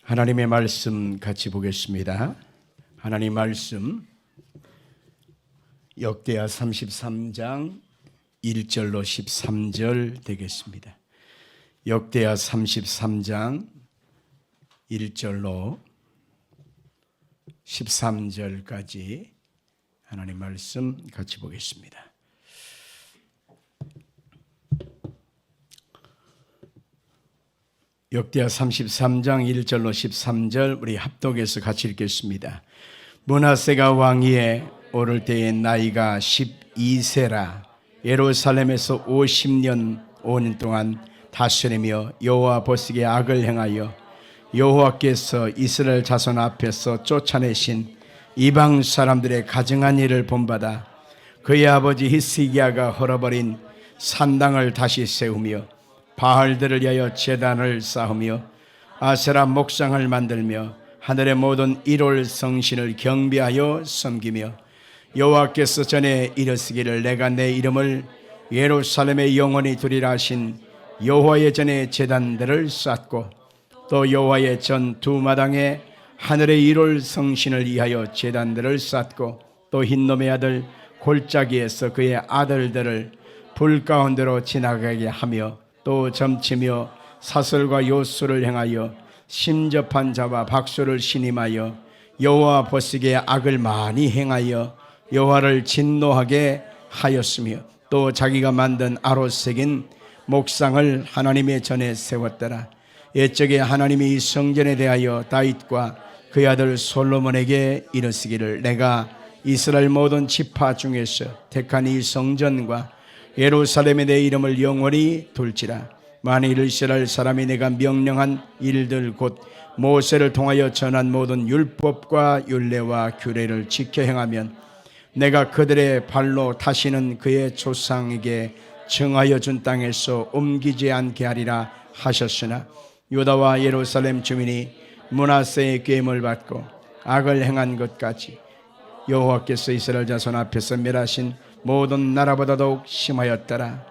하나님의 말씀 같이 보겠습니다. 하나님 말씀 역대하 33장 1절로 13절 되겠습니다. 역대하 33장 1절로 13절까지 하나님 말씀 같이 보겠습니다. 역대하 33장 1절로 13절 우리 합독해서 같이 읽겠습니다. 므낫세가 왕위에 오를 때의 나이가 12세라. 예루살렘에서 50년 5년 동안 다스리며 여호와 보시기에 악을 행하여 여호와께서 이스라엘 자손 앞에서 쫓아내신 이방 사람들의 가증한 일을 본받아 그의 아버지 히스기야가 헐어버린 산당을 다시 세우며 바알들을 위하여 제단을 쌓으며 아세라 목상을 만들며 하늘의 모든 일월 성신을 경배하여 섬기며 여호와께서 전에 이르시기를 내가 내 이름을 예루살렘에 영원히 두리라 하신 여호와의 전에 제단들을 쌓고 또 여호와의 전 두 마당에 하늘의 일월 성신을 위하여 제단들을 쌓고 또 흰놈의 아들 골짜기에서 그의 아들들을 불 가운데로 지나가게 하며 또 점치며 사슬과 요술을 행하여 심접한 자와 박수를 신임하여 여호와 보시기에 악을 많이 행하여 여호와를 진노하게 하였으며 또 자기가 만든 아로 새긴 목상을 하나님의 전에 세웠더라. 옛적에 하나님이 이 성전에 대하여 다윗과 그의 아들 솔로몬에게 이르시기를 내가 이스라엘 모든 지파 중에서 택한 이 성전과 예루살렘에 내 이름을 영원히 둘지라. 만일 이스라엘 사람이 내가 명령한 일들 곧 모세를 통하여 전한 모든 율법과 율례와 규례를 지켜 행하면 내가 그들의 발로 다시는 그의 조상에게 정하여 준 땅에서 옮기지 않게 하리라 하셨으나 유다와 예루살렘 주민이 므낫세의 꾀임을 받고 악을 행한 것까지 여호와께서 이스라엘 자손 앞에서 멸하신 모든 나라보다 더욱 심하였더라.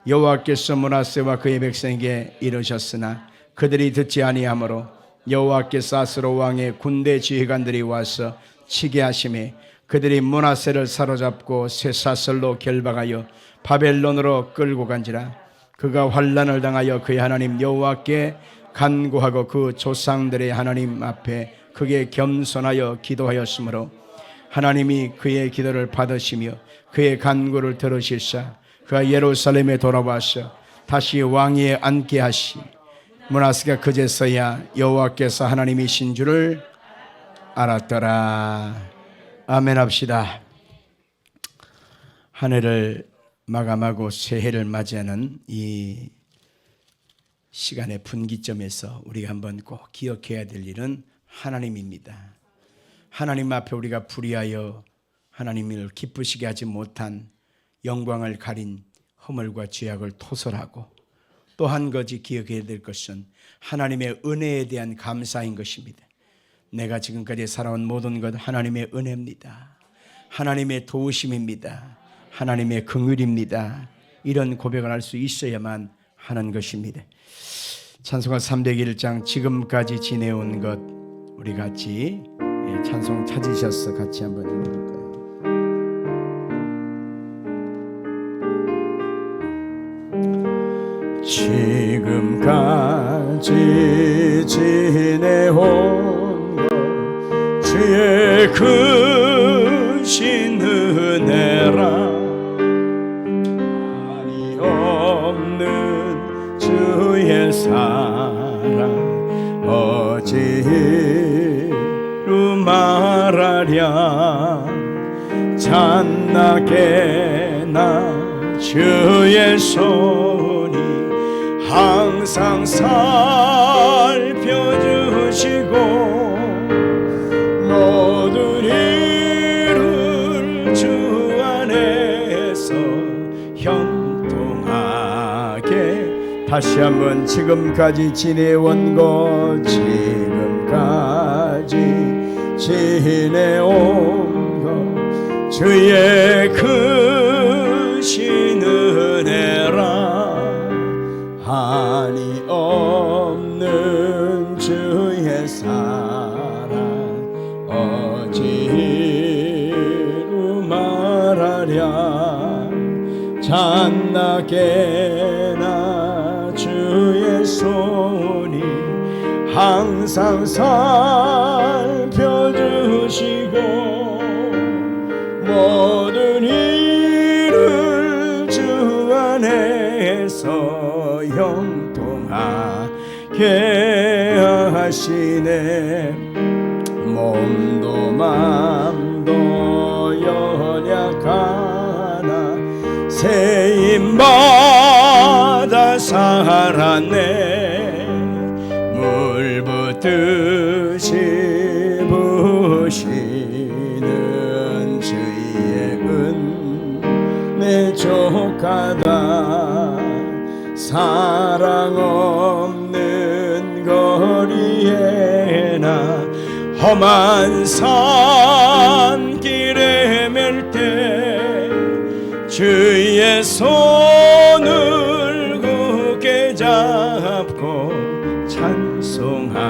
여호와께서 므낫세와 그의 백성에게 이르셨으나 그들이 듣지 아니하므로 여호와께서 아스로 왕의 군대 지휘관들이 와서 치게 하심에 그들이 므낫세를 사로잡고 쇠사슬로 결박하여 바벨론으로 끌고 간지라. 그가 환난을 당하여 그의 하나님 여호와께 간구하고 그 조상들의 하나님 앞에 크게 겸손하여 기도하였으므로 하나님이 그의 기도를 받으시며 그의 간구를 들으실사 그가 예루살렘에 돌아와서 다시 왕위에 앉게 하시. 므낫세가 그제서야 여호와께서 하나님이신 줄을 알았더라. 아멘 합시다. 한 해를 마감하고 새해를 맞이하는 이 시간의 분기점에서 우리가 한번 꼭 기억해야 될 일은 하나님입니다. 하나님 앞에 우리가 불의하여 하나님을 기쁘시게 하지 못한 영광을 가린 허물과 죄악을 토설하고 또 한 가지 기억해야 될 것은 하나님의 은혜에 대한 감사인 것입니다. 내가 지금까지 살아온 모든 것 하나님의 은혜입니다. 하나님의 도우심입니다. 하나님의 긍휼입니다. 이런 고백을 할 수 있어야만 하는 것입니다. 찬송가 301장 지금까지 지내온 것 우리 같이 찬송 찾으셔서 같이 한번 읽어볼까요? 지금까지 지내온 것 주의 크신 은혜라. 한이 없는 주의 사랑 어찌로 말하랴. 잔나게나 주의 손이 항상 살펴주시고 모든 일을 주 안에서 형통하게. 다시 한번 지금까지 지내온 것 지금까지 지내온 것 주의 크신 은혜라. 한이 없는 주의 사랑 잔나게나 주의 손이 항상 살펴주시고 모든 일을 주 안에서 형통하게 하시네. 몸도 맘도 연약하나 세임받아 살았네. 물 붓듯이 부시는 주의 은혜 족하다. 사랑 없는 거리에나 험한 산길에 맬 때 주의 손을 굳게 잡고 찬송하며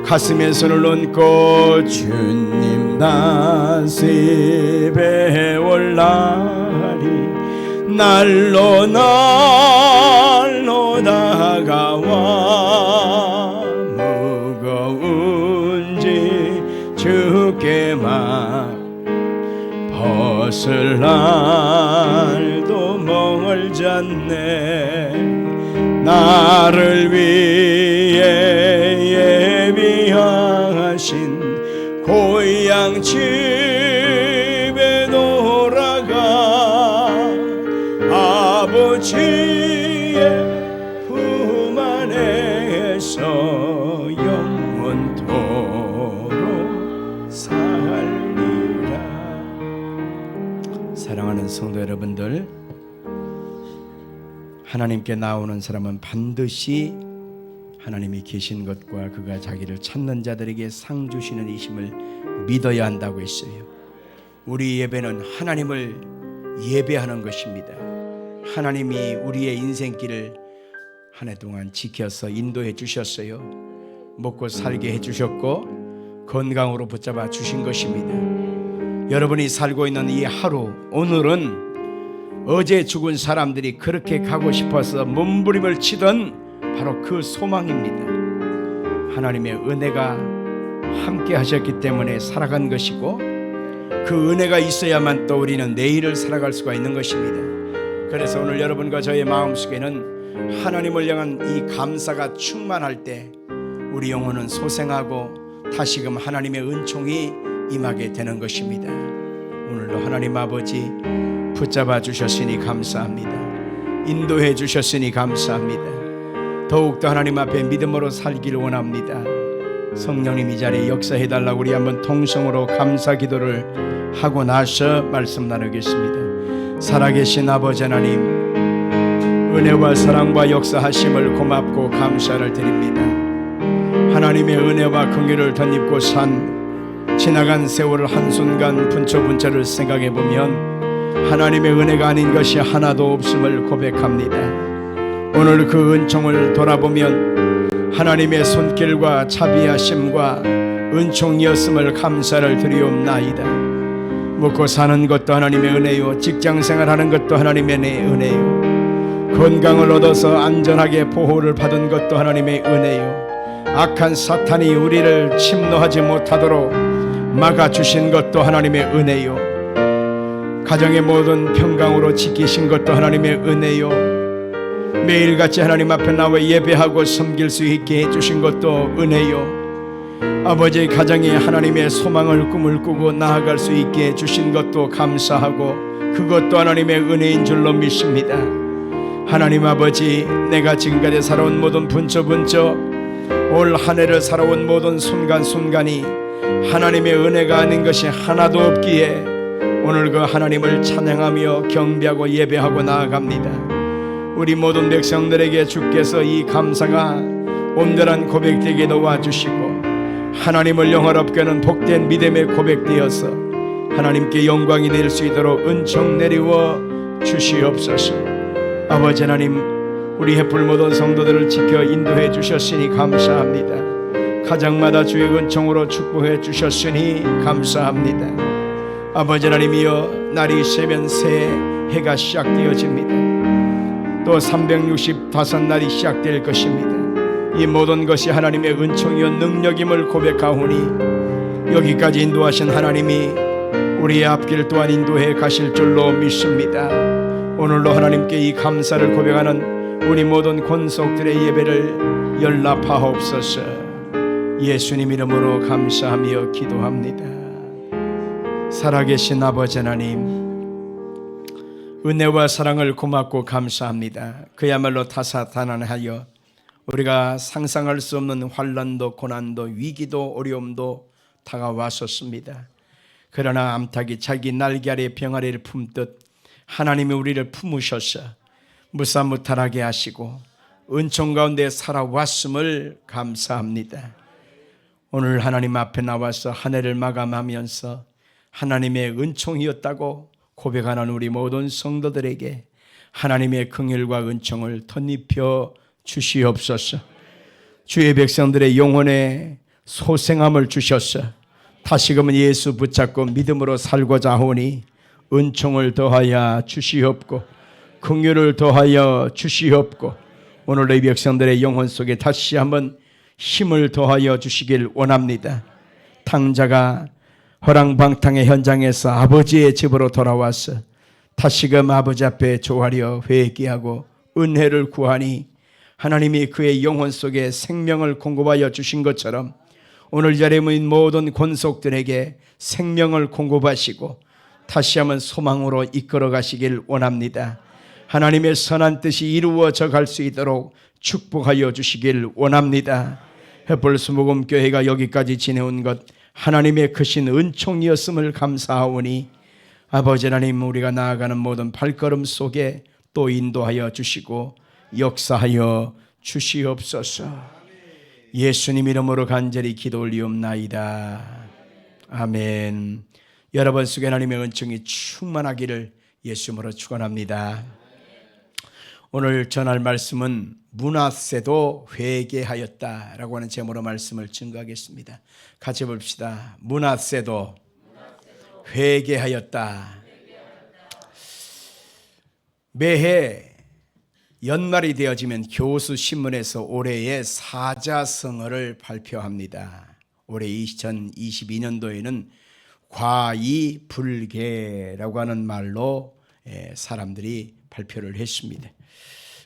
가슴에 손을 얹고 주님 다시 배울 날이 날로 다가와 무거운지 주께 막 벗을 날도 멀지 않네. 나를 위해 예비하신 고향 집에 돌아가 아버지의 품 안에서 영원토록 살리라. 사랑하는 성도 여러분들, 하나님께 나오는 사람은 반드시 하나님이 계신 것과 그가 자기를 찾는 자들에게 상 주시는 이심을 믿어야 한다고 했어요. 우리 예배는 하나님을 예배하는 것입니다. 하나님이 우리의 인생길을 한 해 동안 지켜서 인도해 주셨어요. 먹고 살게 해주셨고 건강으로 붙잡아 주신 것입니다. 여러분이 살고 있는 이 하루, 오늘은 어제 죽은 사람들이 그렇게 가고 싶어서 몸부림을 치던 바로 그 소망입니다. 하나님의 은혜가 함께 하셨기 때문에 살아간 것이고 그 은혜가 있어야만 또 우리는 내일을 살아갈 수가 있는 것입니다. 그래서 오늘 여러분과 저의 마음속에는 하나님을 향한 이 감사가 충만할 때 우리 영혼은 소생하고 다시금 하나님의 은총이 임하게 되는 것입니다. 오늘도 하나님 아버지 붙잡아 주셨으니 감사합니다. 인도해 주셨으니 감사합니다. 더욱더 하나님 앞에 믿음으로 살기를 원합니다. 성령님 이 자리에 역사해달라고 우리 한번 통성으로 감사 기도를 하고 나서 말씀 나누겠습니다. 살아계신 아버지 하나님, 은혜와 사랑과 역사하심을 고맙고 감사를 드립니다. 하나님의 은혜와 긍휼을 덧입고 산 지나간 세월을 한순간 분초분초를 생각해보면 하나님의 은혜가 아닌 것이 하나도 없음을 고백합니다. 오늘 그 은총을 돌아보면 하나님의 손길과 자비하심과 은총이었음을 감사를 드리옵나이다. 먹고 사는 것도 하나님의 은혜요, 직장생활하는 것도 하나님의 은혜요, 건강을 얻어서 안전하게 보호를 받은 것도 하나님의 은혜요, 악한 사탄이 우리를 침노하지 못하도록 막아주신 것도 하나님의 은혜요, 가정의 모든 평강으로 지키신 것도 하나님의 은혜요, 매일같이 하나님 앞에 나와 예배하고 섬길 수 있게 해주신 것도 은혜요, 아버지의 가정에 하나님의 소망을 꿈을 꾸고 나아갈 수 있게 해주신 것도 감사하고 그것도 하나님의 은혜인 줄로 믿습니다. 하나님 아버지, 내가 지금까지 살아온 모든 분초분초, 올 한 해를 살아온 모든 순간순간이 하나님의 은혜가 아닌 것이 하나도 없기에 오늘 그 하나님을 찬양하며 경배하고 예배하고 나아갑니다. 우리 모든 백성들에게 주께서 이 감사가 온전한 고백되게 도와주시고 하나님을 영원롭게 하는 복된 믿음의 고백되어서 하나님께 영광이 될 수 있도록 은총 내리워 주시옵소서. 아버지 하나님, 우리 햇불 모든 성도들을 지켜 인도해 주셨으니 감사합니다. 가정마다 주의 은총으로 축복해 주셨으니 감사합니다. 아버지 하나님이여, 날이 새면 새 해가 시작되어집니다. 또 365날이 시작될 것입니다. 이 모든 것이 하나님의 은총이요 능력임을 고백하오니 여기까지 인도하신 하나님이 우리의 앞길 또한 인도해 가실 줄로 믿습니다. 오늘로 하나님께 이 감사를 고백하는 우리 모든 권속들의 예배를 연락하옵소서. 예수님 이름으로 감사하며 기도합니다. 살아계신 아버지 하나님, 은혜와 사랑을 고맙고 감사합니다. 그야말로 다사다난하여 우리가 상상할 수 없는 환난도 고난도 위기도 어려움도 다가왔었습니다. 그러나 암탉이 자기 날개 아래 병아리를 품듯 하나님이 우리를 품으셔서 무사무탈하게 하시고 은총 가운데 살아왔음을 감사합니다. 오늘 하나님 앞에 나와서 한 해를 마감하면서 하나님의 은총이었다고 고백하는 우리 모든 성도들에게 하나님의 긍휼과 은총을 덧입혀 주시옵소서. 주의 백성들의 영혼에 소생함을 주셔서 다시금은 예수 붙잡고 믿음으로 살고자 하오니 은총을 더하여 주시옵고 긍휼을 더하여 주시옵고 오늘 이 백성들의 영혼 속에 다시 한번 힘을 더하여 주시길 원합니다. 탕자가 허랑방탕의 현장에서 아버지의 집으로 돌아와서 다시금 아버지 앞에 조아려 회개하고 은혜를 구하니 하나님이 그의 영혼 속에 생명을 공급하여 주신 것처럼 오늘 자리에 모인 모든 권속들에게 생명을 공급하시고 다시 한번 소망으로 이끌어 가시길 원합니다. 하나님의 선한 뜻이 이루어져 갈 수 있도록 축복하여 주시길 원합니다. 햇불수목음교회가 여기까지 지내온 것 하나님의 크신 은총이었음을 감사하오니 아버지 하나님, 우리가 나아가는 모든 발걸음 속에 또 인도하여 주시고 역사하여 주시옵소서. 예수님 이름으로 간절히 기도 올리옵나이다. 아멘. 여러분 속에 하나님의 은총이 충만하기를 예수님으로 축원합니다. 오늘 전할 말씀은 므낫세도 회개하였다라고 하는 제목으로 말씀을 증거하겠습니다. 같이 봅시다. 므낫세도 회개하였다. 매해 연말이 되어지면 교수신문에서 올해의 사자성어를 발표합니다. 올해 2022년도에는 과이불개라고 하는 말로 사람들이 발표를 했습니다.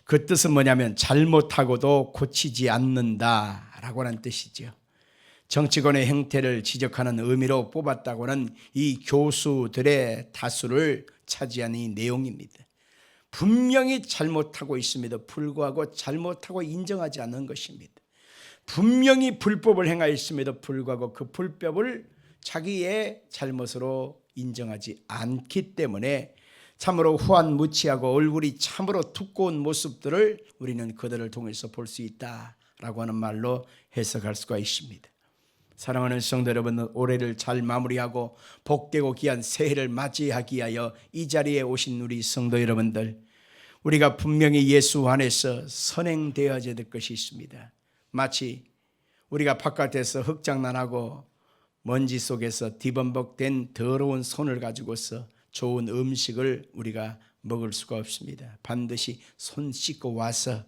그 뜻은 뭐냐면 잘못하고도 고치지 않는다라고 하는 뜻이죠. 정치권의 행태를 지적하는 의미로 뽑았다고는 이 교수들의 다수를 차지한 이 내용입니다. 분명히 잘못하고 있음에도 불구하고 잘못하고 인정하지 않는 것입니다. 분명히 불법을 행하였음에도 불구하고 그 불법을 자기의 잘못으로 인정하지 않기 때문에 참으로 후한무치하고 얼굴이 참으로 두꺼운 모습들을 우리는 그들을 통해서 볼 수 있다라고 하는 말로 해석할 수가 있습니다. 사랑하는 성도 여러분, 올해를 잘 마무리하고 복되고 귀한 새해를 맞이하기 위하여 이 자리에 오신 우리 성도 여러분들, 우리가 분명히 예수 안에서 선행되어야 될 것이 있습니다. 마치 우리가 바깥에서 흙장난하고 먼지 속에서 뒤범벅된 더러운 손을 가지고서 좋은 음식을 우리가 먹을 수가 없습니다. 반드시 손 씻고 와서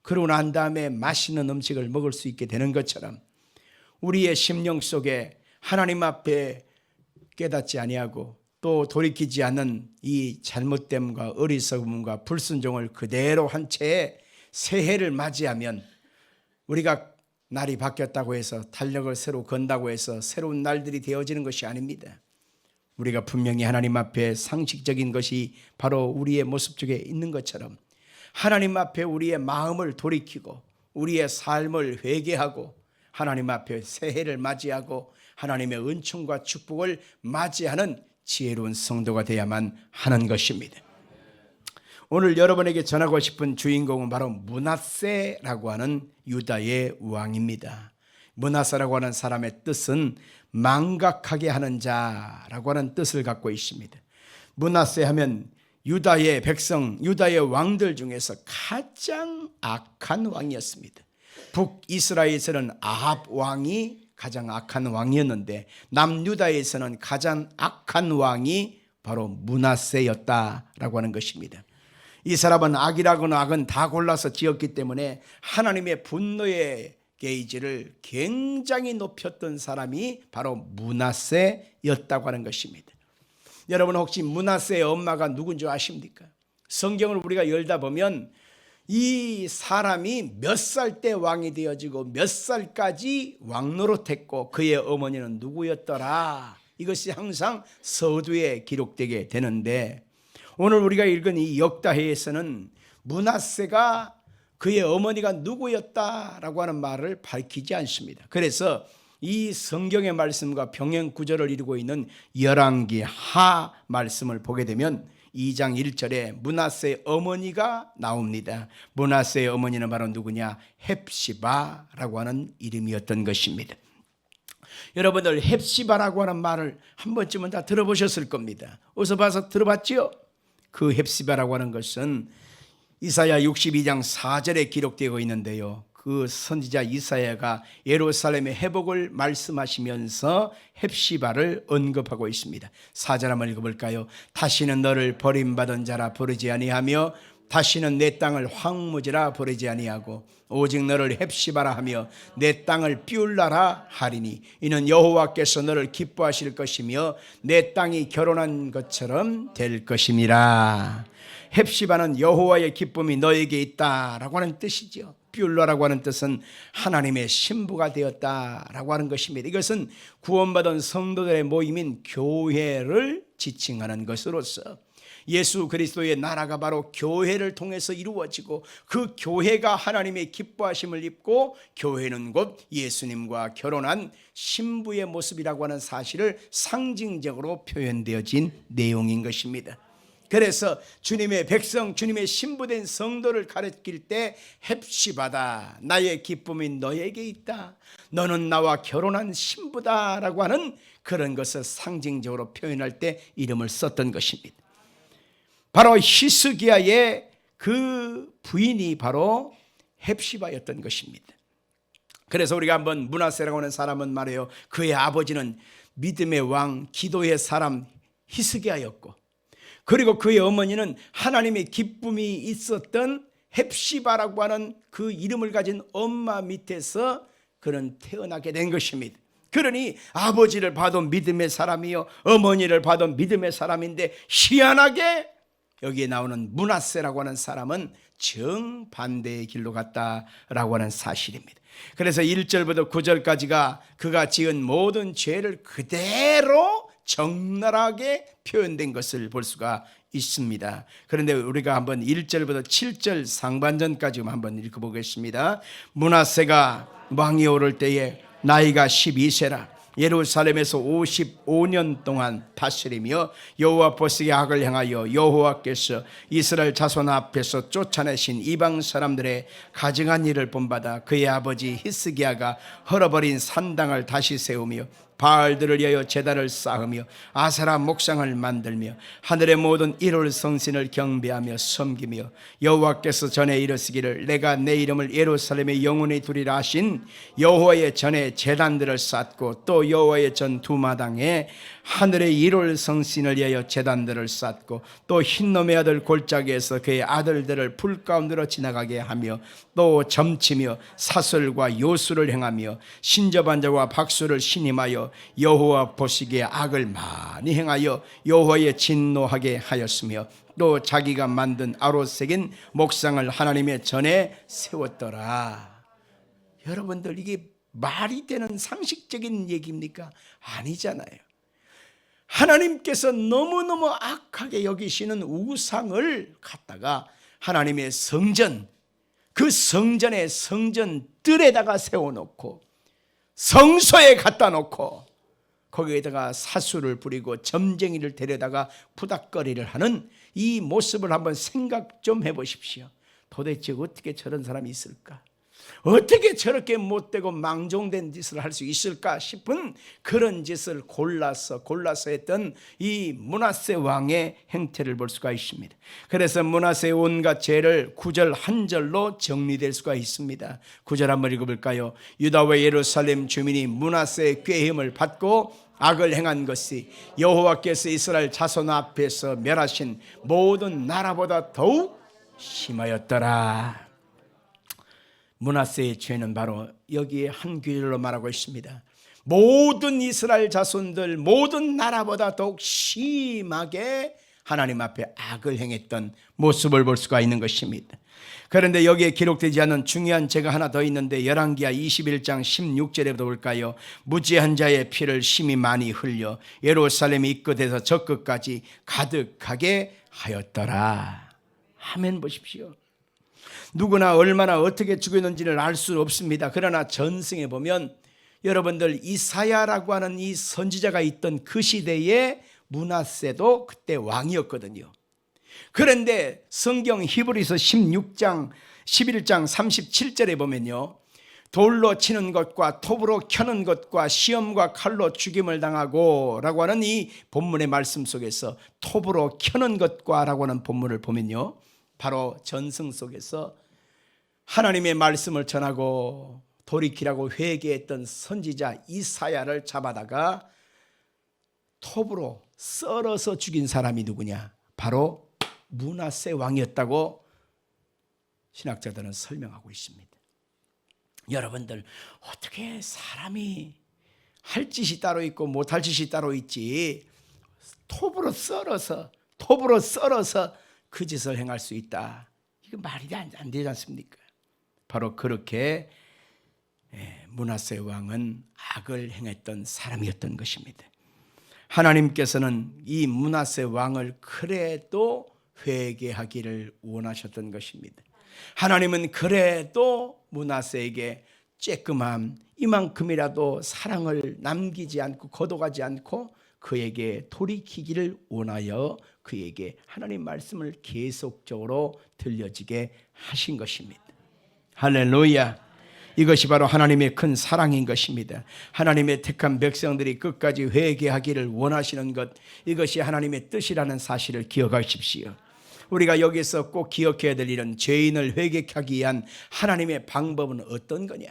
그러고 난 다음에 맛있는 음식을 먹을 수 있게 되는 것처럼 우리의 심령 속에 하나님 앞에 깨닫지 아니하고 또 돌이키지 않는 이 잘못됨과 어리석음과 불순종을 그대로 한 채에 새해를 맞이하면 우리가 날이 바뀌었다고 해서 달력을 새로 건다고 해서 새로운 날들이 되어지는 것이 아닙니다. 우리가 분명히 하나님 앞에 상식적인 것이 바로 우리의 모습 속에 있는 것처럼 하나님 앞에 우리의 마음을 돌이키고 우리의 삶을 회개하고 하나님 앞에 새해를 맞이하고 하나님의 은총과 축복을 맞이하는 지혜로운 성도가 되어야만 하는 것입니다. 오늘 여러분에게 전하고 싶은 주인공은 바로 므낫세라고 하는 유다의 왕입니다. 므낫세라고 하는 사람의 뜻은 망각하게 하는 자라고 하는 뜻을 갖고 있습니다. 므낫세 하면 유다의 백성, 유다의 왕들 중에서 가장 악한 왕이었습니다. 북이스라엘에서는 아합 왕이 가장 악한 왕이었는데 남유다에서는 가장 악한 왕이 바로 므낫세였다라고 하는 것입니다. 이 사람은 악이라거나 악은 다 골라서 지었기 때문에 하나님의 분노의 게이지를 굉장히 높였던 사람이 바로 므낫세였다고 하는 것입니다. 여러분 혹시 므낫세의 엄마가 누군지 아십니까? 성경을 우리가 열다 보면 이 사람이 몇 살 때 왕이 되어지고 몇 살까지 왕노릇했고 그의 어머니는 누구였더라, 이것이 항상 서두에 기록되게 되는데, 오늘 우리가 읽은 이 역다해에서는 므낫세가 그의 어머니가 누구였다라고 하는 말을 밝히지 않습니다. 그래서 이 성경의 말씀과 병행 구절을 이루고 있는 열왕기 하 말씀을 보게 되면 2장 1절에 므낫세의 어머니가 나옵니다. 므낫세의 어머니는 바로 누구냐? 헵시바라고 하는 이름이었던 것입니다. 여러분들 헵시바라고 하는 말을 한 번쯤은 다 들어보셨을 겁니다. 어서 봐서 들어봤죠? 그 헵시바라고 하는 것은 이사야 62장 4절에 기록되고 있는데요, 그 선지자 이사야가 예루살렘의 회복을 말씀하시면서 헵시바를 언급하고 있습니다. 4절 한번 읽어볼까요? 다시는 너를 버림받은 자라 부르지 아니하며 다시는 내 땅을 황무지라 부르지 아니하고 오직 너를 헵시바라 하며 내 땅을 삐울라라 하리니 이는 여호와께서 너를 기뻐하실 것이며 내 땅이 결혼한 것처럼 될 것임이라. 헵시바는 여호와의 기쁨이 너에게 있다라고 하는 뜻이죠. 삐울라라고 하는 뜻은 하나님의 신부가 되었다라고 하는 것입니다. 이것은 구원받은 성도들의 모임인 교회를 지칭하는 것으로서 예수 그리스도의 나라가 바로 교회를 통해서 이루어지고 그 교회가 하나님의 기뻐하심을 입고 교회는 곧 예수님과 결혼한 신부의 모습이라고 하는 사실을 상징적으로 표현되어진 내용인 것입니다. 그래서 주님의 백성, 주님의 신부된 성도를 가르칠 때 헵시바다, 나의 기쁨이 너에게 있다, 너는 나와 결혼한 신부다라고 하는 그런 것을 상징적으로 표현할 때 이름을 썼던 것입니다. 바로 히스기야의 그 부인이 바로 헵시바였던 것입니다. 그래서 우리가 한번 므낫세라고 하는 사람은 말이에요, 그의 아버지는 믿음의 왕, 기도의 사람 히스기야였고, 그리고 그의 어머니는 하나님의 기쁨이 있었던 헵시바라고 하는 그 이름을 가진 엄마 밑에서 그는 태어나게 된 것입니다. 그러니 아버지를 봐도 믿음의 사람이요, 어머니를 봐도 믿음의 사람인데 희한하게 여기에 나오는 므낫세라고 하는 사람은 정반대의 길로 갔다라고 하는 사실입니다. 그래서 1절부터 9절까지가 그가 지은 모든 죄를 그대로 적나라하게 표현된 것을 볼 수가 있습니다. 그런데 우리가 한번 1절부터 7절 상반전까지 한번 읽어보겠습니다. 므낫세가 왕이 오를 때에 나이가 12세라 예루살렘에서 55년 동안 다스리며 여호와 보시기에 악을 행하여 여호와께서 이스라엘 자손 앞에서 쫓아내신 이방 사람들의 가증한 일을 본받아 그의 아버지 히스기야가 헐어버린 산당을 다시 세우며 바알들을 위하여 제단을 쌓으며 아세라 목상을 만들며 하늘의 모든 일월 성신을 경배하며 섬기며 여호와께서 전에 이르시기를 내가 내 이름을 예루살렘에 영원히 두리라 하신 여호와의 전에 제단들을 쌓고 또 여호와의 전 두마당에 하늘의 일월 성신을 위하여 제단들을 쌓고 또 흰놈의 아들 골짜기에서 그의 아들들을 불 가운데로 지나가게 하며 또 점치며 사슬과 요술을 행하며 신접한 자와 박수를 신임하여 여호와 보시기에 악을 많이 행하여 여호와의 진노하게 하였으며 또 자기가 만든 아로새긴 목상을 하나님의 전에 세웠더라. 여러분들 이게 말이 되는 상식적인 얘기입니까? 아니잖아요. 하나님께서 너무너무 악하게 여기시는 우상을 갖다가 하나님의 성전, 그 성전의 성전들에다가 세워놓고 성소에 갖다 놓고 거기에다가 사수를 부리고 점쟁이를 데려다가 부닥거리를 하는 이 모습을 한번 생각 좀 해보십시오. 도대체 어떻게 저런 사람이 있을까? 어떻게 저렇게 못되고 망종된 짓을 할 수 있을까 싶은 그런 짓을 골라서 했던 이 므낫세 왕의 행태를 볼 수가 있습니다. 그래서 므낫세의 온갖 죄를 9절 한 절로 정리될 수가 있습니다. 9절 한번 읽어볼까요? 유다와 예루살렘 주민이 므낫세의 꾀힘을 받고 악을 행한 것이 여호와께서 이스라엘 자손 앞에서 멸하신 모든 나라보다 더욱 심하였더라. 므낫세의 죄는 바로 여기에 한 구절로 말하고 있습니다. 모든 이스라엘 자손들, 모든 나라보다 더욱 심하게 하나님 앞에 악을 행했던 모습을 볼 수가 있는 것입니다. 그런데 여기에 기록되지 않은 중요한 죄가 하나 더 있는데 열왕기하 21장 16절에도 볼까요? 무지한 자의 피를 심히 많이 흘려 예루살렘이 이 끝에서 저 끝까지 가득하게 하였더라. 아멘. 보십시오. 누구나 얼마나 어떻게 죽였는지를 알 수 없습니다. 그러나 전승에 보면 여러분들 이사야라고 하는 이 선지자가 있던 그 시대에 므낫세도 그때 왕이었거든요. 그런데 성경 히브리서 11장 37절에 보면요, 돌로 치는 것과 톱으로 켜는 것과 시험과 칼로 죽임을 당하고 라고 하는 이 본문의 말씀 속에서 톱으로 켜는 것과 라고 하는 본문을 보면요, 바로 전승 속에서 하나님의 말씀을 전하고 돌이키라고 회개했던 선지자 이사야를 잡아다가 톱으로 썰어서 죽인 사람이 누구냐? 바로 므낫세 왕이었다고 신학자들은 설명하고 있습니다. 여러분들, 어떻게 사람이 할 짓이 따로 있고 못할 짓이 따로 있지 톱으로 썰어서 그 짓을 행할 수 있다? 이거 말이 안 되지 않습니까? 바로 그렇게 므낫세 왕은 악을 행했던 사람이었던 것입니다. 하나님께서는 이 므낫세 왕을 그래도 회개하기를 원하셨던 것입니다. 하나님은 그래도 므낫세에게 쬐끔함 이만큼이라도 사랑을 남기지 않고 거둬가지 않고 그에게 돌이키기를 원하여 그에게 하나님 말씀을 계속적으로 들려지게 하신 것입니다. 할렐루야. 이것이 바로 하나님의 큰 사랑인 것입니다. 하나님의 택한 백성들이 끝까지 회개하기를 원하시는 것, 이것이 하나님의 뜻이라는 사실을 기억하십시오. 우리가 여기서 꼭 기억해야 될 일은 죄인을 회개하기 위한 하나님의 방법은 어떤 거냐,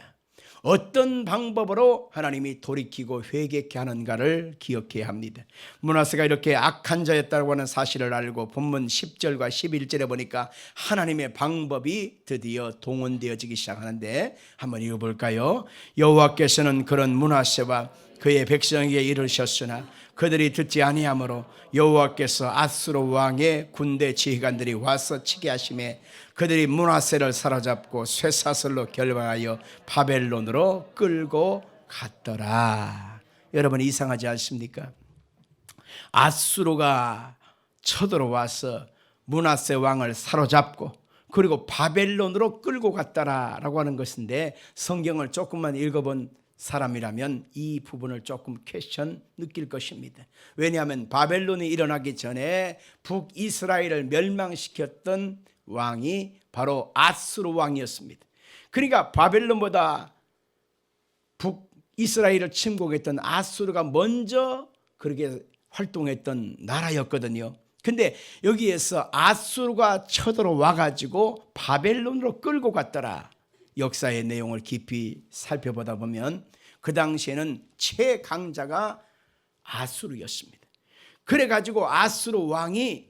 어떤 방법으로 하나님이 돌이키고 회개케 하는가를 기억해야 합니다. 므낫세가 이렇게 악한 자였다고 하는 사실을 알고 본문 10절과 11절에 보니까 하나님의 방법이 드디어 동원되어지기 시작하는데 한번 읽어볼까요? 여호와께서는 그런 므낫세와 그의 백성에게 이르셨으나 그들이 듣지 아니하므로 여호와께서 아수르 왕의 군대 지휘관들이 와서 치게 하심에 그들이 므낫세를 사로잡고 쇠사슬로 결박하여 바벨론으로 끌고 갔더라. 여러분, 이상하지 않습니까? 아수르가 쳐들어와서 므낫세 왕을 사로잡고 그리고 바벨론으로 끌고 갔다라고 하는 것인데, 성경을 조금만 읽어본 사람이라면 이 부분을 조금 퀘스천 느낄 것입니다. 왜냐하면 바벨론이 일어나기 전에 북이스라엘을 멸망시켰던 왕이 바로 아수르 왕이었습니다. 그러니까 바벨론보다 북이스라엘을 침공했던 아수르가 먼저 그렇게 활동했던 나라였거든요. 근데 여기에서 아수르가 쳐들어와 가지고 바벨론으로 끌고 갔더라. 역사의 내용을 깊이 살펴보다 보면 그 당시에는 최강자가 아수르였습니다. 그래가지고 아수르 왕이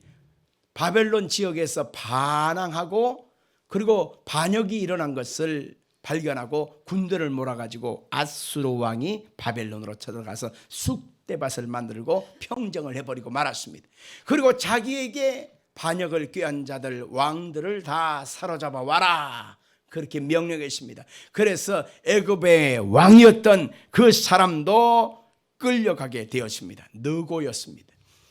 바벨론 지역에서 반항하고 그리고 반역이 일어난 것을 발견하고 군대를 몰아가지고 아수르 왕이 바벨론으로 쳐들어가서 쑥대밭을 만들고 평정을 해버리고 말았습니다. 그리고 자기에게 반역을 꾀한 자들 왕들을 다 사로잡아 와라, 그렇게 명령했습니다. 그래서 애굽의 왕이었던 그 사람도 끌려가게 되었습니다. 느고였습니다.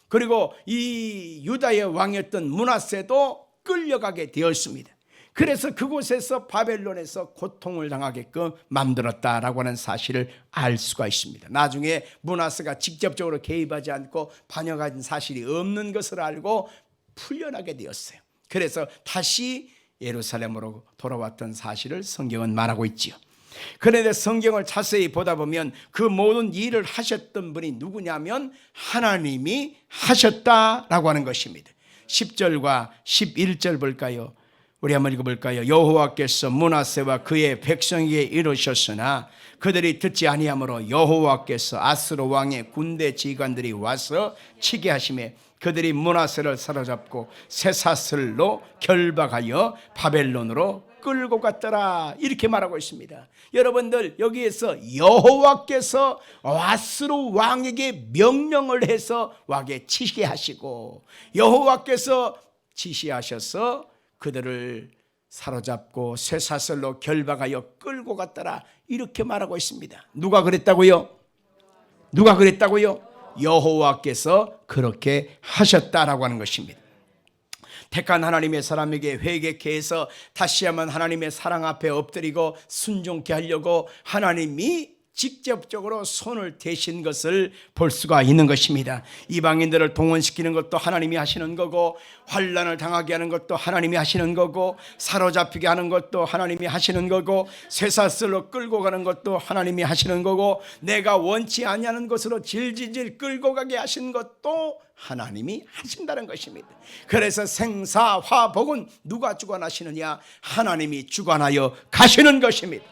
그리고 이 유다의 왕이었던 므낫세도 끌려가게 되었습니다. 그래서 그곳에서 바벨론에서 고통을 당하게끔 만들었다라고 하는 사실을 알 수가 있습니다. 나중에 므낫세가 직접적으로 개입하지 않고 반역한 사실이 없는 것을 알고 풀려나게 되었어요. 그래서 다시 예루살렘으로 돌아왔던 사실을 성경은 말하고 있지요. 그런데 성경을 자세히 보다 보면 그 모든 일을 하셨던 분이 누구냐면 하나님이 하셨다라고 하는 것입니다. 10절과 11절 볼까요? 우리 한번 읽어볼까요? 여호와께서 므낫세와 그의 백성에게 이르셨으나 그들이 듣지 아니하므로 여호와께서 아스로 왕의 군대 지휘관들이 와서 치게 하시매 그들이 므낫세를 사로잡고 쇠사슬로 결박하여 바벨론으로 끌고 갔더라. 이렇게 말하고 있습니다. 여러분들, 여기에서 여호와께서 아스로 왕에게 명령을 해서 왕에 치게 하시고 여호와께서 지시하셔서 그들을 사로잡고 쇠사슬로 결박하여 끌고 갔더라. 이렇게 말하고 있습니다. 누가 그랬다고요? 누가 그랬다고요? 여호와께서 그렇게 하셨다라고 하는 것입니다. 택한 하나님의 사람에게 회개케 해서 다시 한번 하나님의 사랑 앞에 엎드리고 순종케 하려고 하나님이 직접적으로 손을 대신 것을 볼 수가 있는 것입니다. 이방인들을 동원시키는 것도 하나님이 하시는 거고, 환난을 당하게 하는 것도 하나님이 하시는 거고, 사로잡히게 하는 것도 하나님이 하시는 거고, 쇠사슬로 끌고 가는 것도 하나님이 하시는 거고, 내가 원치 아니하는 것으로 질질질 끌고 가게 하신 것도 하나님이 하신다는 것입니다. 그래서 생사화복은 누가 주관하시느냐? 하나님이 주관하여 가시는 것입니다.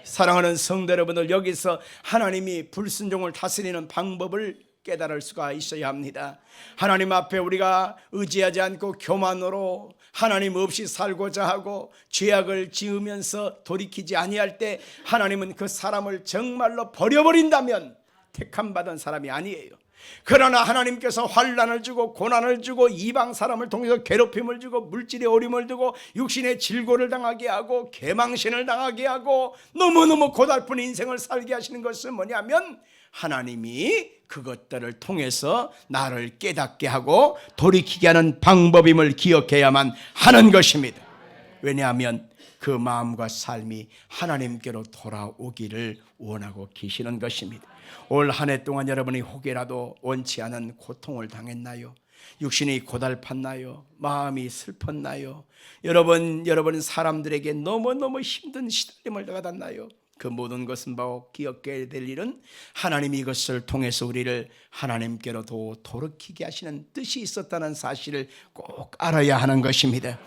사랑하는 성도 여러분들, 여기서 하나님이 불순종을 다스리는 방법을 깨달을 수가 있어야 합니다. 하나님 앞에 우리가 의지하지 않고 교만으로 하나님 없이 살고자 하고 죄악을 지으면서 돌이키지 아니할 때 하나님은 그 사람을 정말로 버려버린다면 택함받은 사람이 아니에요. 그러나 하나님께서 환난을 주고 고난을 주고 이방 사람을 통해서 괴롭힘을 주고 물질의 어려움을 주고 육신의 질고를 당하게 하고 개망신을 당하게 하고 너무너무 고달픈 인생을 살게 하시는 것은 뭐냐면 하나님이 그것들을 통해서 나를 깨닫게 하고 돌이키게 하는 방법임을 기억해야만 하는 것입니다. 왜냐하면 그 마음과 삶이 하나님께로 돌아오기를 원하고 계시는 것입니다. 올 한 해 동안 여러분이 혹여라도 원치 않은 고통을 당했나요? 육신이 고달팠나요? 마음이 슬펐나요? 여러분 사람들에게 너무너무 힘든 시달림을 받았나요? 그 모든 것은 바로 기억해야 될 일은 하나님이 이것을 통해서 우리를 하나님께로 돌이키게 하시는 뜻이 있었다는 사실을 꼭 알아야 하는 것입니다.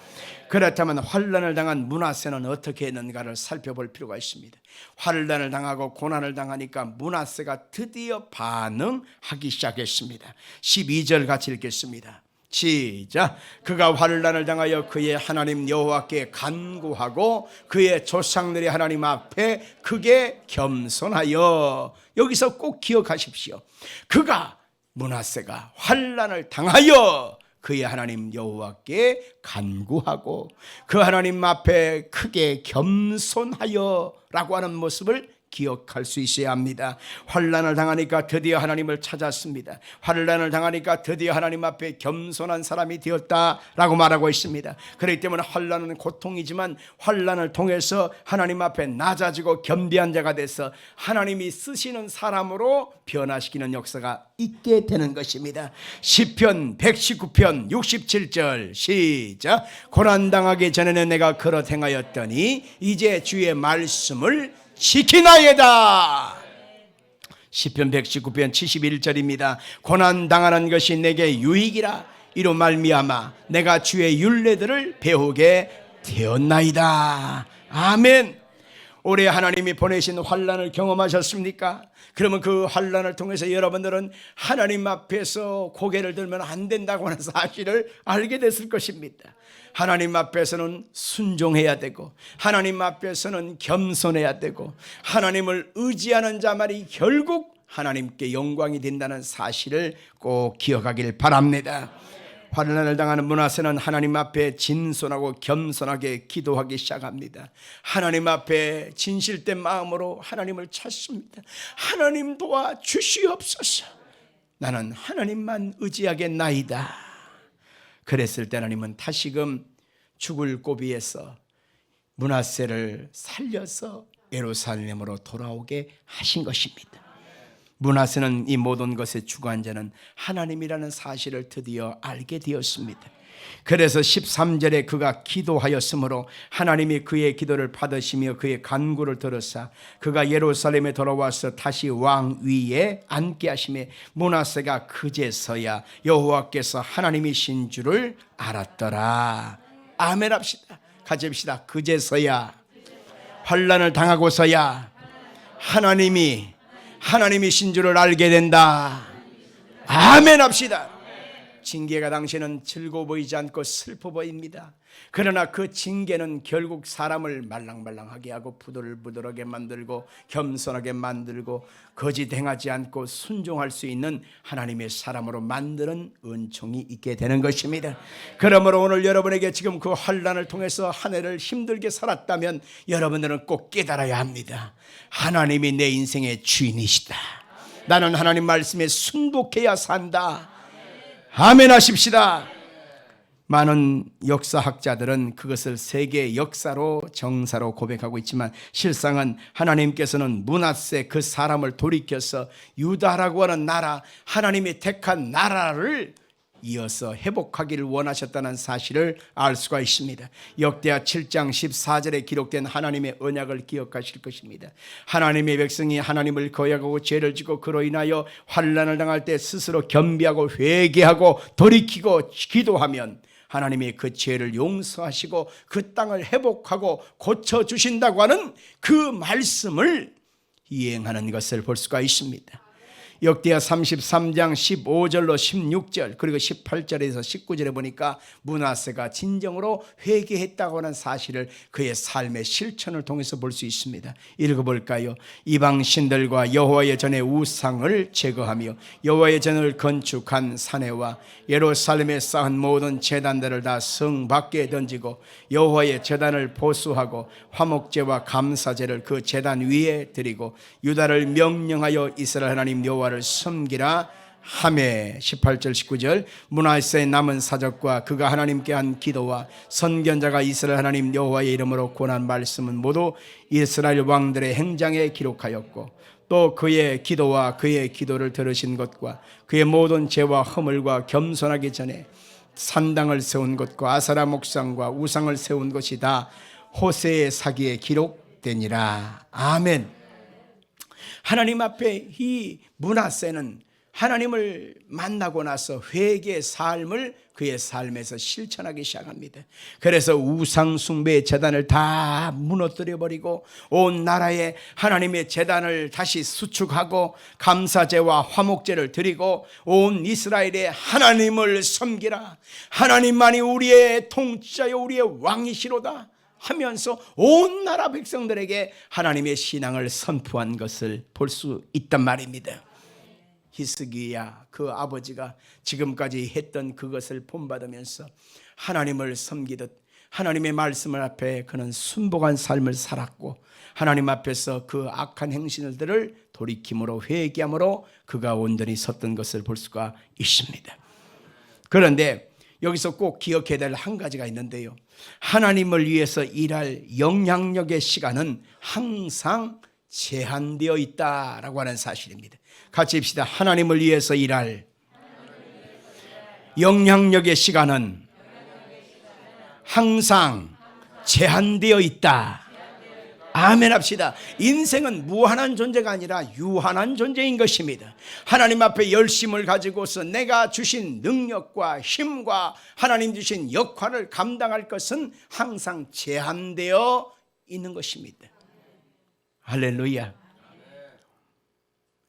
그렇다면 환난을 당한 므낫세는 어떻게 했는가를 살펴볼 필요가 있습니다. 환난을 당하고 고난을 당하니까 므낫세가 드디어 반응하기 시작했습니다. 12절 같이 읽겠습니다. 시작. 그가 환난을 당하여 그의 하나님 여호와께 간구하고 그의 조상들의 하나님 앞에 크게 겸손하여, 여기서 꼭 기억하십시오. 그가 므낫세가 환난을 당하여 그의 하나님 여호와께 간구하고 그 하나님 앞에 크게 겸손하여 라고 하는 모습을 기억할 수 있어야 합니다. 환난을 당하니까 드디어 하나님을 찾았습니다. 환난을 당하니까 드디어 하나님 앞에 겸손한 사람이 되었다라고 말하고 있습니다. 그렇기 때문에 환난은 고통이지만 환난을 통해서 하나님 앞에 낮아지고 겸비한 자가 돼서 하나님이 쓰시는 사람으로 변화시키는 역사가 있게 되는 것입니다. 시편 119편 67절 시작. 고난당하기 전에는 내가 그릇 행하였더니 이제 주의 말씀을 지키나이다. 시편 119편 71절입니다. 고난당하는 것이 내게 유익이라 이로 말미암아 내가 주의 율례들을 배우게 되었나이다. 아멘. 올해 하나님이 보내신 환난을 경험하셨습니까? 그러면 그 환난을 통해서 여러분들은 하나님 앞에서 고개를 들면 안 된다고 하는 사실을 알게 됐을 것입니다. 하나님 앞에서는 순종해야 되고 하나님 앞에서는 겸손해야 되고 하나님을 의지하는 자만이 결국 하나님께 영광이 된다는 사실을 꼭 기억하길 바랍니다. 환난을 당하는 므낫세는 하나님 앞에 진솔하고 겸손하게 기도하기 시작합니다. 하나님 앞에 진실된 마음으로 하나님을 찾습니다. 하나님 도와주시옵소서. 나는 하나님만 의지하겠나이다. 그랬을 때 하나님은 다시금 죽을 고비에서 므낫세를 살려서 예루살렘으로 돌아오게 하신 것입니다. 므낫세는 이 모든 것의 주관자는 하나님이라는 사실을 드디어 알게 되었습니다. 그래서 13절에 그가 기도하였으므로 하나님이 그의 기도를 받으시며 그의 간구를 들으사 그가 예루살렘에 돌아와서 다시 왕 위에 앉게 하시매 므낫세가 그제서야 여호와께서 하나님이신 줄을 알았더라. 아멘 합시다. 같이 합시다. 그제서야, 환난을 당하고서야 하나님이신 줄을 알게 된다. 아멘 합시다. 징계가 당시에는 즐거워 보이지 않고 슬퍼 보입니다. 그러나 그 징계는 결국 사람을 말랑말랑하게 하고 부들부들하게 만들고 겸손하게 만들고 거짓 행하지 않고 순종할 수 있는 하나님의 사람으로 만드는 은총이 있게 되는 것입니다. 그러므로 오늘 여러분에게 지금 그 환난을 통해서 한 해를 힘들게 살았다면 여러분들은 꼭 깨달아야 합니다. 하나님이 내 인생의 주인이시다. 나는 하나님 말씀에 순복해야 산다. 아멘 하십시다. 많은 역사학자들은 그것을 세계 역사로 정사로 고백하고 있지만 실상은 하나님께서는 므낫세 그 사람을 돌이켜서 유다라고 하는 나라, 하나님이 택한 나라를 이어서 회복하기를 원하셨다는 사실을 알 수가 있습니다. 역대하 7장 14절에 기록된 하나님의 언약을 기억하실 것입니다. 하나님의 백성이 하나님을 거역하고 죄를 지고 그로 인하여 환난을 당할 때 스스로 겸비하고 회개하고 돌이키고 기도하면 하나님이 그 죄를 용서하시고 그 땅을 회복하고 고쳐주신다고 하는 그 말씀을 이행하는 것을 볼 수가 있습니다. 역대하 33장 15절로 16절 그리고 18절에서 19절에 보니까 므낫세가 진정으로 회개했다고 하는 사실을 그의 삶의 실천을 통해서 볼 수 있습니다. 읽어볼까요? 이방 신들과 여호와의 전의 우상을 제거하며 여호와의 전을 건축한 사내와 예루살렘에 쌓은 모든 제단들을 다 성 밖에 던지고 여호와의 제단을 보수하고 화목제와 감사제를 그 제단 위에 드리고 유다를 명령하여 이스라엘 하나님 여호와를 섬기라 하매 18절 19절 므낫세의 남은 사적과 그가 하나님께 한 기도와 선견자가 이스라엘 하나님 여호와의 이름으로 권한 말씀은 모두 이스라엘 왕들의 행장에 기록하였고 또 그의 기도와 그의 기도를 들으신 것과 그의 모든 죄와 허물과 겸손하기 전에 산당을 세운 것과 아사라 목상과 우상을 세운 것이 다 호세의 사기에 기록되니라. 아멘. 하나님 앞에 이 므낫세는 하나님을 만나고 나서 회개의 삶을 그의 삶에서 실천하기 시작합니다. 그래서 우상 숭배의 제단을 다 무너뜨려 버리고 온 나라에 하나님의 제단을 다시 수축하고 감사제와 화목제를 드리고 온 이스라엘에 하나님을 섬기라. 하나님만이 우리의 통치자여 우리의 왕이시로다 하면서 온 나라 백성들에게 하나님의 신앙을 선포한 것을 볼 수 있단 말입니다. 히스기야 그 아버지가 지금까지 했던 그것을 본받으면서 하나님을 섬기듯 하나님의 말씀을 앞에 그는 순복한 삶을 살았고 하나님 앞에서 그 악한 행실들을 돌이킴으로 회개함으로 그가 온전히 섰던 것을 볼 수가 있습니다. 그런데 여기서 꼭 기억해야 될 한 가지가 있는데요. 하나님을 위해서 일할 영향력의 시간은 항상 제한되어 있다라고 하는 사실입니다. 같이 합시다. 하나님을 위해서 일할 영향력의 시간은 항상 제한되어 있다. 아멘 합시다. 인생은 무한한 존재가 아니라 유한한 존재인 것입니다. 하나님 앞에 열심을 가지고서 내가 주신 능력과 힘과 하나님 주신 역할을 감당할 것은 항상 제한되어 있는 것입니다. 할렐루야.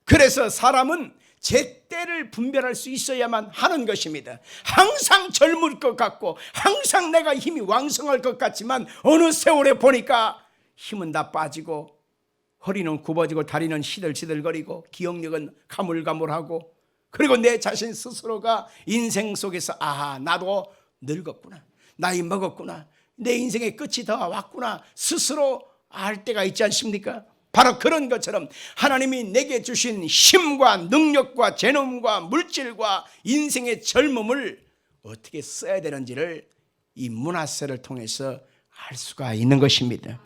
그래서 사람은 제때를 분별할 수 있어야만 하는 것입니다. 항상 젊을 것 같고 항상 내가 힘이 왕성할 것 같지만 어느 세월에 보니까 힘은 다 빠지고 허리는 굽어지고 다리는 시들시들거리고 기억력은 가물가물하고 그리고 내 자신 스스로가 인생 속에서 아하 나도 늙었구나, 나이 먹었구나, 내 인생의 끝이 다 왔구나 스스로 알 때가 있지 않습니까? 바로 그런 것처럼 하나님이 내게 주신 힘과 능력과 재능과 물질과 인생의 젊음을 어떻게 써야 되는지를 이 므낫세를 통해서 알 수가 있는 것입니다.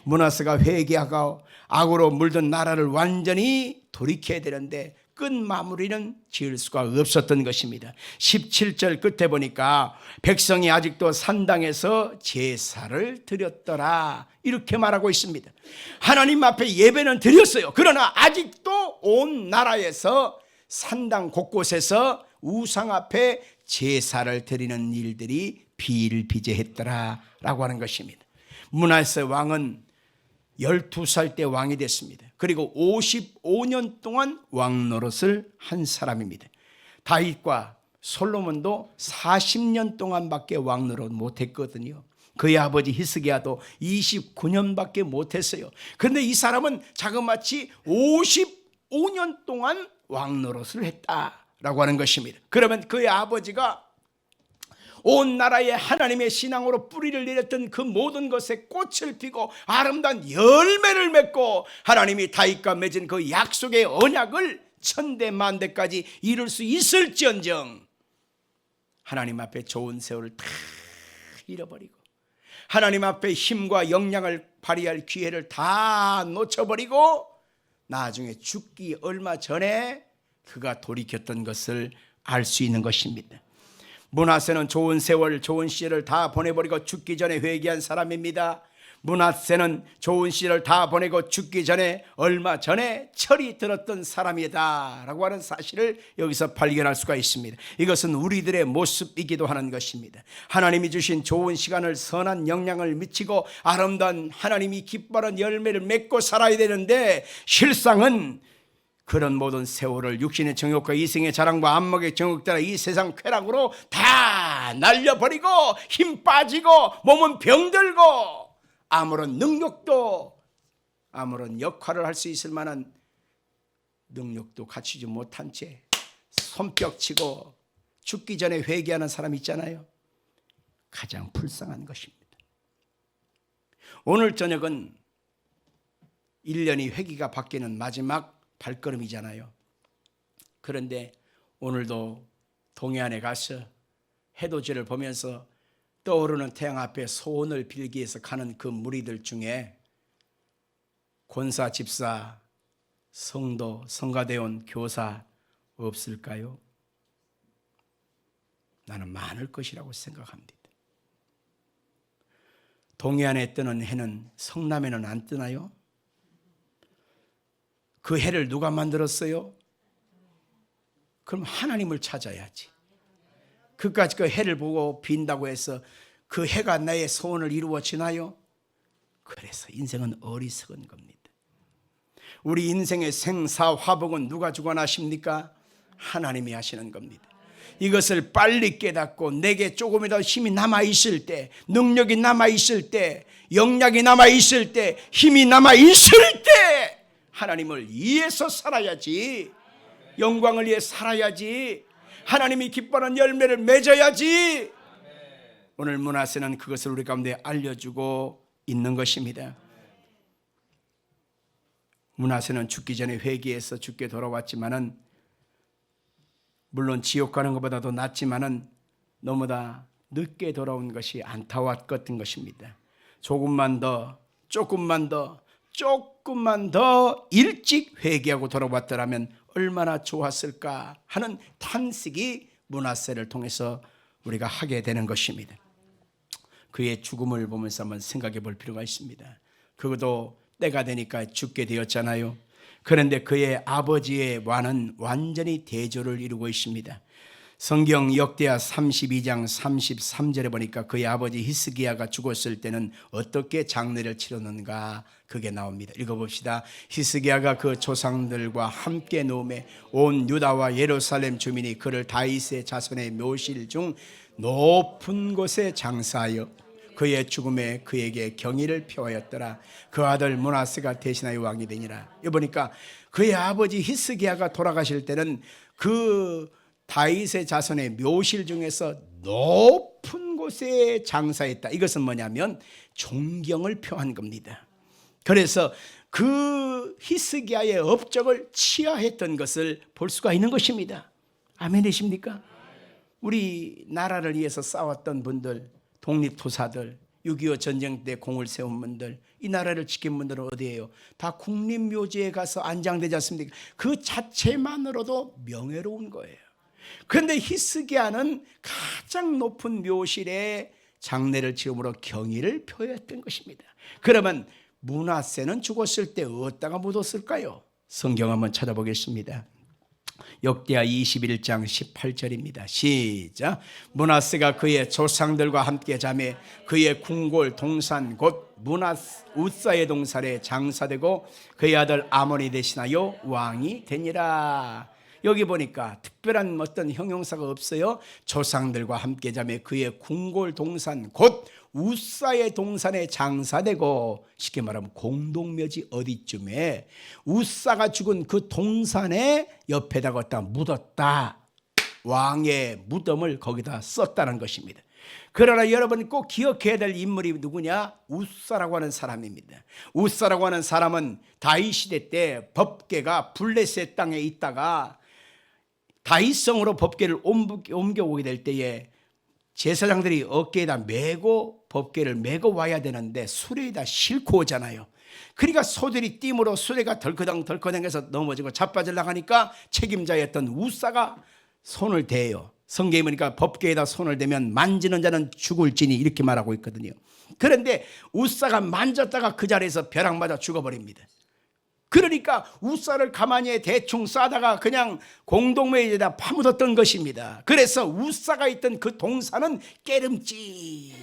므낫세가 회개하고 악으로 물든 나라를 완전히 돌이켜야 되는데 끝 마무리는 지을 수가 없었던 것입니다. 17절 끝에 보니까 백성이 아직도 산당에서 제사를 드렸더라 이렇게 말하고 있습니다. 하나님 앞에 예배는 드렸어요. 그러나 아직도 온 나라에서 산당 곳곳에서 우상 앞에 제사를 드리는 일들이 비일비재했더라라고 하는 것입니다. 므낫세 왕은 12살 때 왕이 됐습니다. 그리고 55년 동안 왕 노릇을 한 사람입니다. 다윗과 솔로몬도 40년 동안밖에 왕 노릇 못했거든요. 그의 아버지 히스기야도 29년밖에 못했어요. 그런데 이 사람은 자그마치 55년 동안 왕 노릇을 했다라고 하는 것입니다. 그러면 그의 아버지가 온 나라에 하나님의 신앙으로 뿌리를 내렸던 그 모든 것에 꽃을 피고 아름다운 열매를 맺고 하나님이 다윗과 맺은 그 약속의 언약을 천대만대까지 이룰 수 있을지언정 하나님 앞에 좋은 세월을 다 잃어버리고 하나님 앞에 힘과 역량을 발휘할 기회를 다 놓쳐버리고 나중에 죽기 얼마 전에 그가 돌이켰던 것을 알 수 있는 것입니다. 므낫세는 좋은 세월, 좋은 시절을 다 보내버리고 죽기 전에 회개한 사람입니다. 므낫세는 좋은 시절을 다 보내고 죽기 전에 얼마 전에 철이 들었던 사람이다 라고 하는 사실을 여기서 발견할 수가 있습니다. 이것은 우리들의 모습이기도 하는 것입니다. 하나님이 주신 좋은 시간을 선한 영향을 미치고 아름다운 하나님이 기뻐하는 열매를 맺고 살아야 되는데 실상은 그런 모든 세월을 육신의 정욕과 이생의 자랑과 안목의 정욕 따라 이 세상 쾌락으로 다 날려버리고 힘 빠지고 몸은 병들고 아무런 능력도 아무런 역할을 할 수 있을 만한 능력도 갖추지 못한 채 손뼉치고 죽기 전에 회개하는 사람 있잖아요. 가장 불쌍한 것입니다. 오늘 저녁은 1년이 회기가 바뀌는 마지막 발걸음이잖아요. 그런데 오늘도 동해안에 가서 해돋이를 보면서 떠오르는 태양 앞에 소원을 빌기 위해서 가는 그 무리들 중에 권사, 집사, 성도, 성가대원, 교사 없을까요? 나는 많을 것이라고 생각합니다. 동해안에 뜨는 해는 성남에는 안 뜨나요? 그 해를 누가 만들었어요? 그럼 하나님을 찾아야지. 그까지 그 해를 보고 빈다고 해서 그 해가 나의 소원을 이루어지나요? 그래서 인생은 어리석은 겁니다. 우리 인생의 생사화복은 누가 주관하십니까? 하나님이 하시는 겁니다. 이것을 빨리 깨닫고 내게 조금이라도 힘이 남아있을 때, 능력이 남아있을 때, 영약이 남아있을 때, 힘이 남아있을 때 하나님을 위해서 살아야지. 영광을 위해 살아야지. 하나님이 기뻐하는 열매를 맺어야지. 오늘 므낫세는 그것을 우리 가운데 알려주고 있는 것입니다. 므낫세는 죽기 전에 회개해서 죽게 돌아왔지만은 물론 지옥 가는 것보다도 낫지만은 너무나 늦게 돌아온 것이 안타까웠던 것입니다. 조금만 더 일찍 회개하고 돌아왔더라면 얼마나 좋았을까 하는 탄식이 므낫세를 통해서 우리가 하게 되는 것입니다. 그의 죽음을 보면서 한번 생각해 볼 필요가 있습니다. 그것도 때가 되니까 죽게 되었잖아요. 그런데 그의 아버지의 완은 완전히 대조를 이루고 있습니다. 성경 역대하 32장 33절에 보니까 그의 아버지 히스기야가 죽었을 때는 어떻게 장례를 치렀는가 그게 나옵니다. 읽어봅시다. 히스기야가 그 조상들과 함께 누움에 온 유다와 예루살렘 주민이 그를 다윗의 자손의 묘실 중 높은 곳에 장사하여 그의 죽음에 그에게 경의를 표하였더라. 그 아들 므낫세가 대신하여 왕이 되니라. 여기 보니까 그의 아버지 히스기야가 돌아가실 때는 그 다윗의 자손의 묘실 중에서 높은 곳에 장사했다. 이것은 뭐냐면 존경을 표한 겁니다. 그래서 그 히스기야의 업적을 치하했던 것을 볼 수가 있는 것입니다. 아멘이십니까? 우리 나라를 위해서 싸웠던 분들, 독립투사들, 6.25 전쟁 때 공을 세운 분들, 이 나라를 지킨 분들은 어디예요? 다 국립묘지에 가서 안장되지 않습니까? 그 자체만으로도 명예로운 거예요. 그런데 히스기야는 가장 높은 묘실에 장례를 치름으로 경의를 표했던 것입니다. 그러면 므낫세는 죽었을 때 어디다가 묻었을까요? 성경 한번 찾아보겠습니다. 역대하 21장 18절입니다. 시작. 므낫세가 그의 조상들과 함께 자매 그의 궁궐 동산 곧 우사의 동산에 장사되고 그의 아들 아몬이 대신하여 왕이 되니라. 여기 보니까 특별한 어떤 형용사가 없어요. 조상들과 함께 자매 그의 궁궐 동산 곧 우사의 동산에 장사되고, 쉽게 말하면 공동묘지 어디쯤에 우사가 죽은 그 동산에 옆에다가 갖다 묻었다. 왕의 무덤을 거기다 썼다는 것입니다. 그러나 여러분이 꼭 기억해야 될 인물이 누구냐? 우사라고 하는 사람입니다. 우사라고 하는 사람은 다윗 시대 때 법궤가 블레셋 땅에 있다가 다윗성으로 법궤를 옮겨오게 될 때에 제사장들이 어깨에다 메고 법궤를 메고 와야 되는데 수레에다 싣고 오잖아요. 그러니까 소들이 띠므로 수레가 덜커덩해서 넘어지고 자빠져 나가니까 책임자였던 우사가 손을 대요. 성경에 보니까 법궤에다 손을 대면 만지는 자는 죽을지니 이렇게 말하고 있거든요. 그런데 우사가 만졌다가 그 자리에서 벼락 맞아 죽어버립니다. 그러니까 우사를 가만히 대충 싸다가 그냥 공동묘지에다 파묻었던 것입니다. 그래서 우사가 있던 그 동산은 깨름직했습니다.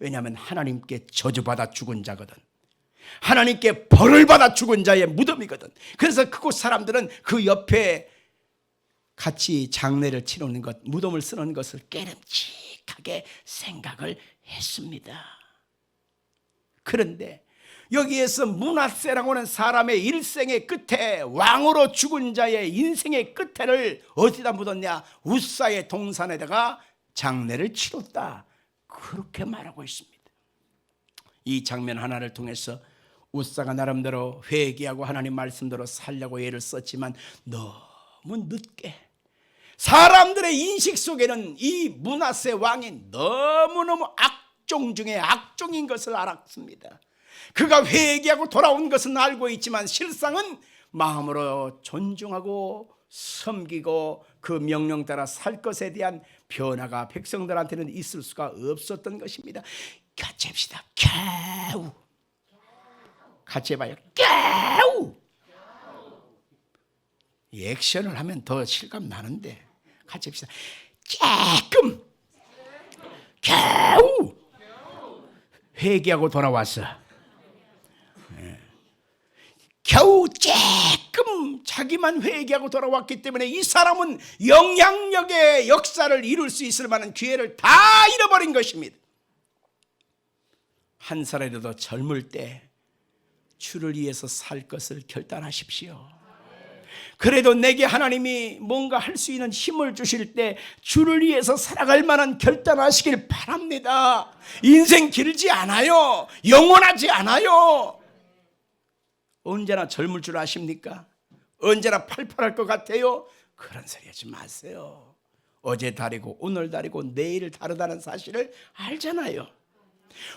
왜냐하면 하나님께 저주받아 죽은 자거든. 하나님께 벌을 받아 죽은 자의 무덤이거든. 그래서 그곳 사람들은 그 옆에 같이 장례를 치르는 것, 무덤을 쓰는 것을 깨름직하게 생각을 했습니다. 그런데 여기에서 므낫세라고 하는 사람의 일생의 끝에, 왕으로 죽은 자의 인생의 끝에를 어디다 묻었냐? 우사의 동산에다가 장례를 치렀다. 그렇게 말하고 있습니다. 이 장면 하나를 통해서 우사가 나름대로 회개하고 하나님 말씀대로 살려고 애를 썼지만 너무 늦게, 사람들의 인식 속에는 이 므낫세 왕이 너무너무 악종 중에 악종인 것을 알았습니다. 그가 회개하고 돌아온 것은 알고 있지만 실상은 마음으로 존중하고 섬기고 그 명령 따라 살 것에 대한 변화가 백성들한테는 있을 수가 없었던 것입니다. 같이 합시다. 겨우. 같이 해봐요. 겨우. 액션을 하면 더 실감 나는데 같이 합시다. 조금. 겨우. 회개하고 돌아왔어. 겨우 조금 자기만 회개하고 돌아왔기 때문에 이 사람은 영향력의 역사를 이룰 수 있을 만한 기회를 다 잃어버린 것입니다. 한 살이라도 젊을 때 주를 위해서 살 것을 결단하십시오. 그래도 내게 하나님이 뭔가 할 수 있는 힘을 주실 때 주를 위해서 살아갈 만한 결단하시길 바랍니다. 인생 길지 않아요. 영원하지 않아요. 언제나 젊을 줄 아십니까? 언제나 팔팔할 것 같아요? 그런 소리 하지 마세요. 어제 다르고 오늘 다르고 내일 다르다는 사실을 알잖아요.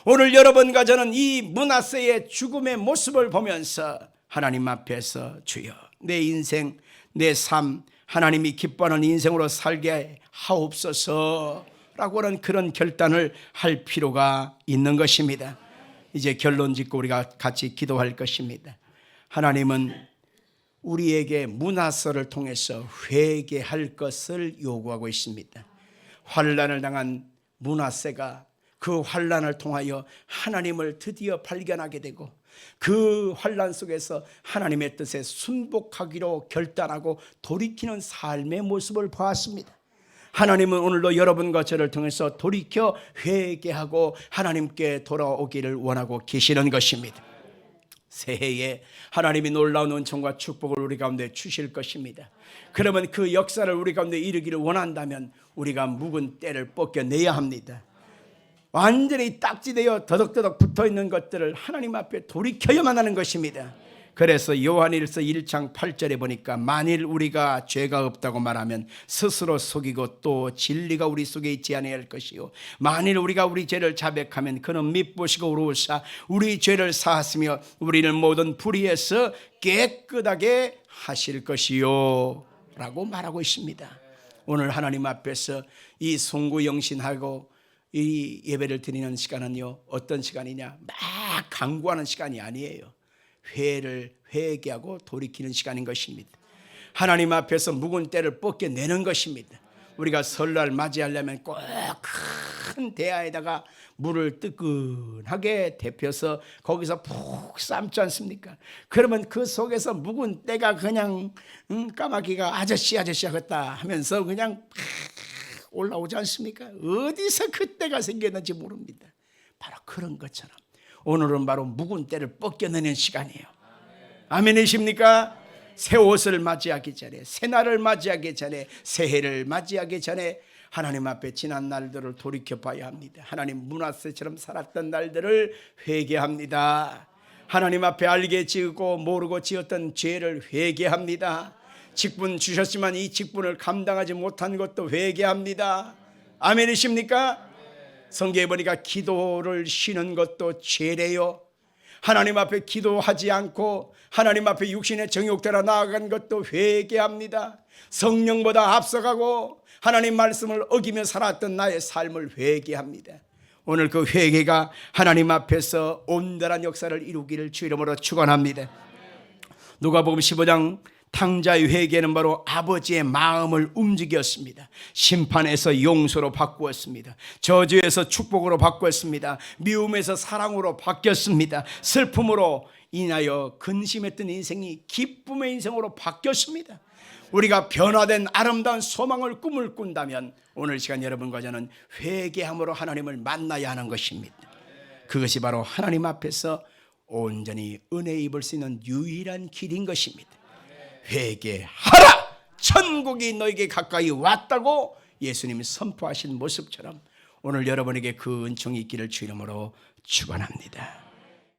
오늘 여러분과 저는 이 므낫세의 죽음의 모습을 보면서 하나님 앞에서 주여 내 인생, 내 삶, 하나님이 기뻐하는 인생으로 살게 하옵소서 라고 하는 그런 결단을 할 필요가 있는 것입니다. 이제 결론 짓고 우리가 같이 기도할 것입니다. 하나님은 우리에게 므낫세를 통해서 회개할 것을 요구하고 있습니다. 환난을 당한 므낫세가 그 환난을 통하여 하나님을 드디어 발견하게 되고 그 환난 속에서 하나님의 뜻에 순복하기로 결단하고 돌이키는 삶의 모습을 보았습니다. 하나님은 오늘도 여러분과 저를 통해서 돌이켜 회개하고 하나님께 돌아오기를 원하고 계시는 것입니다. 새해에 하나님이 놀라운 은총과 축복을 우리 가운데 주실 것입니다. 그러면 그 역사를 우리 가운데 이루기를 원한다면 우리가 묵은 때를 벗겨내야 합니다. 완전히 딱지되어 더덕더덕 붙어있는 것들을 하나님 앞에 돌이켜야만 하는 것입니다. 그래서 요한일서 1장 8절에 보니까 만일 우리가 죄가 없다고 말하면 스스로 속이고 또 진리가 우리 속에 있지 아니할 것이요 만일 우리가 우리 죄를 자백하면 그는 믿으시고 의로우사 우리 죄를 사하시며 우리를 모든 불의에서 깨끗하게 하실 것이요 라고 말하고 있습니다. 오늘 하나님 앞에서 이 송구영신하고 이 예배를 드리는 시간은요 어떤 시간이냐, 막 강구하는 시간이 아니에요. 회개하고 돌이키는 시간인 것입니다. 하나님 앞에서 묵은 때를 벗겨내는 것입니다. 우리가 설날 맞이하려면 꼭 큰 대야에다가 물을 뜨끈하게 데펴서 거기서 푹 삶지 않습니까? 그러면 그 속에서 묵은 때가 그냥 까마귀가 아저씨 하겠다 하면서 그냥 올라오지 않습니까? 어디서 그 때가 생겼는지 모릅니다. 바로 그런 것처럼 오늘은 바로 묵은 때를 벗겨내는 시간이에요. 아멘이십니까? 새 옷을 맞이하기 전에, 새 날을 맞이하기 전에, 새해를 맞이하기 전에 하나님 앞에 지난 날들을 돌이켜 봐야 합니다. 하나님 문하세처럼 살았던 날들을 회개합니다. 하나님 앞에 알게 지었고 모르고 지었던 죄를 회개합니다. 직분 주셨지만 이 직분을 감당하지 못한 것도 회개합니다. 아멘이십니까? 성경에 보니까 기도를 쉬는 것도 죄래요. 하나님 앞에 기도하지 않고 하나님 앞에 육신의 정욕대로 나아간 것도 회개합니다. 성령보다 앞서가고 하나님 말씀을 어기며 살았던 나의 삶을 회개합니다. 오늘 그 회개가 하나님 앞에서 온전한 역사를 이루기를 주 이름으로 축원합니다. 누가복음 15장 탕자의 회개는 바로 아버지의 마음을 움직였습니다. 심판에서 용서로 바꾸었습니다. 저주에서 축복으로 바꾸었습니다. 미움에서 사랑으로 바뀌었습니다. 슬픔으로 인하여 근심했던 인생이 기쁨의 인생으로 바뀌었습니다. 우리가 변화된 아름다운 소망을 꿈을 꾼다면 오늘 시간 여러분과 저는 회개함으로 하나님을 만나야 하는 것입니다. 그것이 바로 하나님 앞에서 온전히 은혜 입을 수 있는 유일한 길인 것입니다. 회개하라! 천국이 너에게 가까이 왔다고 예수님이 선포하신 모습처럼 오늘 여러분에게 그 은총이 있기를 주 이름으로 축원합니다.